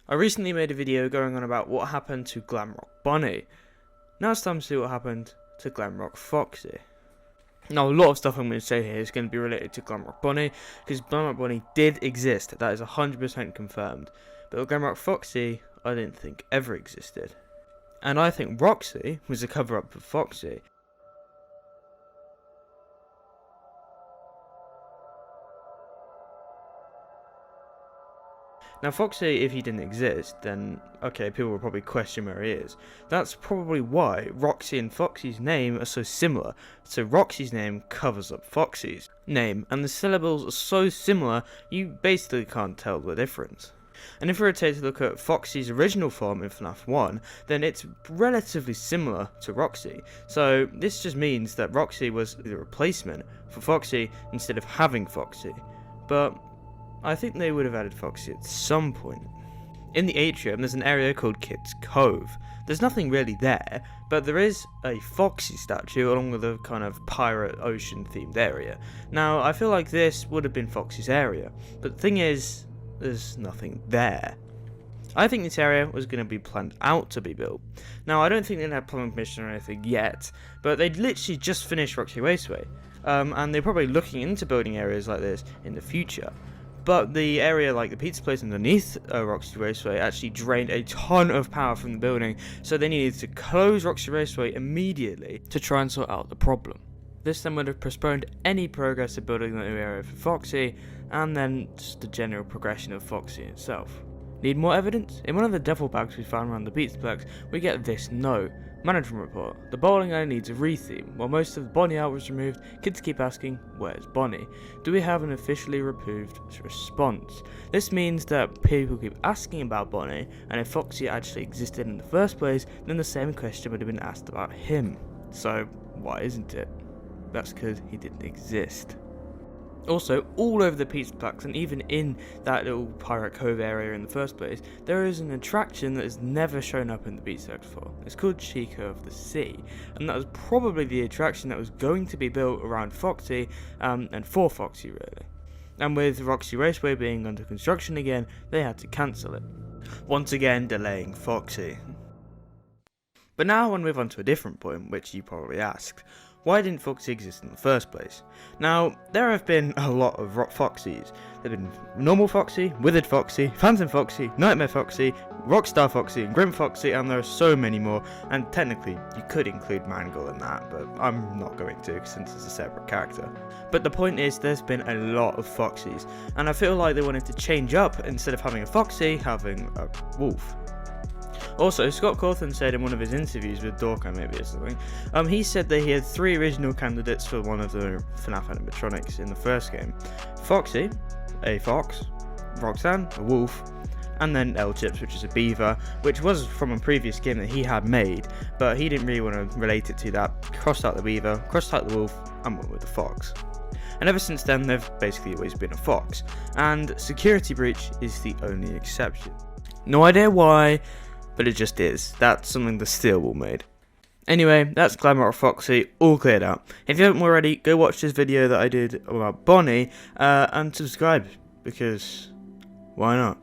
I recently made a video going on about what happened to Glamrock Bunny. Now it's time to see what happened to Glamrock Foxy. Now a lot of stuff I'm going to say here is going to be related to Glamrock Bunny, because Glamrock Bunny did exist, that is 100% confirmed. But Glamrock Foxy, I didn't think ever existed. And I think Roxy was a cover-up for Foxy. Now Foxy, if he didn't exist, then okay, people will probably question where he is. That's probably why Roxy and Foxy's name are so similar. So Roxy's name covers up Foxy's name, and the syllables are so similar, you basically can't tell the difference. And if we were to take a look at Foxy's original form in Fnaf 1, then it's relatively similar to Roxy. So this just means that Roxy was the replacement for Foxy instead of having Foxy. But I think they would have added Foxy at some point. In the atrium, there's an area called Kid's Cove. There's nothing really there, but there is a Foxy statue along with a kind of pirate ocean themed area. Now, I feel like this would have been Foxy's area, but the thing is, there's nothing there. I think this area was going to be planned out to be built. Now, I don't think they had planning permission or anything yet, but they'd literally just finished Roxy Raceway, and they're probably looking into building areas like this in the future. But the area, like the pizza place underneath Roxy Raceway, actually drained a ton of power from the building, so they needed to close Roxy Raceway immediately to try and sort out the problem. This then would have postponed any progress of building the new area for Foxy, and then just the general progression of Foxy itself. Need more evidence? In one of the duffel bags we found around the pizzaplex, we get this note. Management report. The bowling alley needs a retheme. While most of the Bonnie art was removed, kids keep asking, where's Bonnie? Do we have an officially approved response? This means that people keep asking about Bonnie, and if Foxy actually existed in the first place, then the same question would have been asked about him. So, why isn't it? That's because he didn't exist. Also, all over the pizzaplex and even in that little Pirate Cove area in the first place, there is an attraction that has never shown up in the pizzaplex before. It's called Chica of the Sea, and that was probably the attraction that was going to be built around Foxy, and for Foxy really. And with Roxy Raceway being under construction again, they had to cancel it. Once again, delaying Foxy. But now I want to move on to a different point, which you probably asked. Why didn't Foxy exist in the first place? Now, there have been a lot of Foxys. There have been Normal Foxy, Withered Foxy, Phantom Foxy, Nightmare Foxy, Rockstar Foxy, and Grim Foxy, and there are so many more, and technically you could include Mangle in that, but I'm not going to since it's a separate character. But the point is, there's been a lot of Foxys, and I feel like they wanted to change up, instead of having a Foxy, having a wolf. Also, Scott Cawthon said in one of his interviews with Dorka maybe or something, he said that he had 3 original candidates for one of the Fnaf animatronics in the first game. Foxy, a fox, Roxanne, a wolf, and then L-Chips, which is a beaver, which was from a previous game that he had made, but he didn't really want to relate it to that. Crossed out the beaver, crossed out the wolf, and went with the fox. And ever since then, they've basically always been a fox, and Security Breach is the only exception. No idea why, but it just is. That's something the Steelwool made. Anyway, that's Glamrock Foxy, all cleared out. If you haven't already, go watch this video that I did about Bonnie, and subscribe, because why not?